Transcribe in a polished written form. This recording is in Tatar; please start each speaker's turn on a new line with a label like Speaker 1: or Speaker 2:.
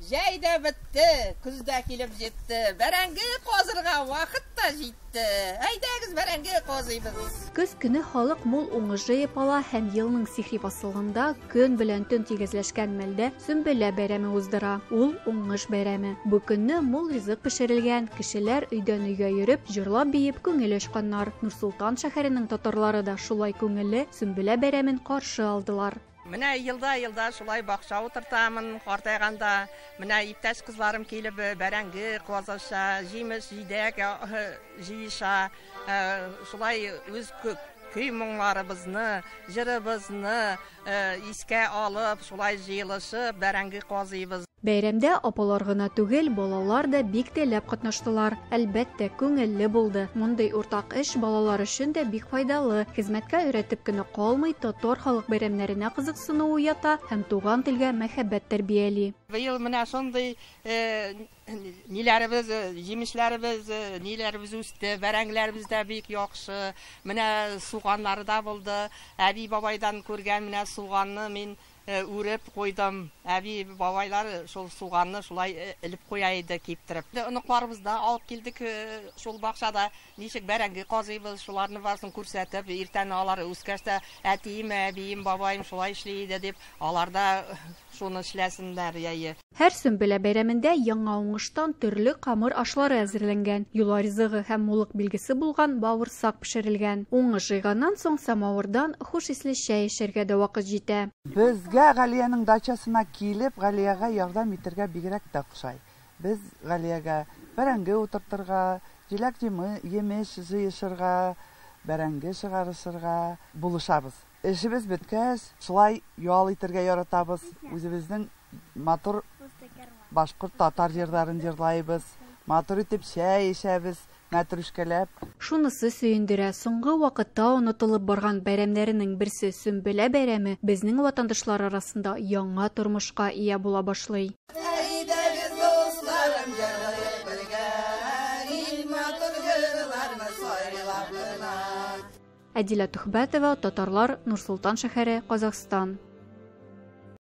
Speaker 1: Жәйдә бітті, күздә килеп жетті. Бәрәңге қозырға вақыт та жетті. Әйдәгіз бәрәңге қозыйбыз.
Speaker 2: Көз көне халык мул уңыш җыеп ала һәм елның сихри фасылында көн белән төн тигезләшкән мәлдә Сөмбелә бәйрәме уздыра. Ул уңыш бәйрәме. Бу көнне мул ризык пешерелгән, кешеләр өйдән өйгә йөреп, җырлап биеп күңел ачканнар. Нурсултан шәһәренең татарлары да шулай күңелле Сөмбелә бәйрәмен каршы алдылар.
Speaker 1: Менә елда шулай бакча утыртамын, картайганда. Менә иптәш кызларым килеп бәрәңге козаша, җимеш җидәк җыйша. Шулай үз көй-моңларыбызны, җырыбызны искә алып, шулай җыелышып бәрәңге казыйбыз.
Speaker 2: Бәйрәмдә апалар гына түгел, балалар да бик теләп катнаштылар. Әлбәттә, күңелле булды. Мондый уртак эш балалар өчен дә бик файдалы. Хезмәткә өйрәтеп кенә калмый, татар халык бәйрәмнәренә кызыксыну уята һәм туган телгә мәхәббәт тәрбияли.
Speaker 1: Быел менә шундый ниләребез, җимешләребез, ниләребез үсте, бәрәңгеләребез дә бик яхшы. Менә суганнары да булды. Әби бабайдан күргән менә суганны мин үреп куйдым. Әби бабайлар шул суганны шулай илеп куя иде киптереп. Оныкларыбыз да алып килдек шул бакчада. Ничек бәрәңге казыйбыз, шуларны барсын күрсәтеп, иртән алар үскәчтә әтием, әбием, бабаем шулай эшли иде дип, алар да шуны эшләсеннәр яе.
Speaker 2: Һәр Сөмбелә бәйрәмендә яңа уңыштан төрле камыр ашлары әзерләнгән. Юла ризыгы һәм муллык билгесе булган бавырсак пешерелгән. Уңыш җыйганнан соң самавырдан хуш исле чәй эчәргә дә вакыт җитә.
Speaker 3: Безгә Галияның дачасына килеп, Галиягә ярдәм итәргә бигрәк тә охшай. Без Галиягә бәрәңге утыртырга, җиләк җимеш җыешырга, бәрәңге чыгарышырга булышабыз. Эшебез беткәч, шулай ял итәргә яратабыз. Үзебезнең матур башкорт татар җырларын җырлайбыз. Матур итеп чәй эчәбез, мәтрүшкәләп.
Speaker 2: Шунысы сөендерә, соңгы вакытта онытылып барган бәйрәмнәрнең берсе Сөмбелә бәйрәме безнең ватандашлар арасында яңа тормышка ия була башлый.
Speaker 1: Әйдәгез дусларым җырлыйк бергә, ил матур җырларны сайлап кына.
Speaker 2: Әдилә Тухбәтова, Татарлар, Нурсултан шәһәре, Казахстан.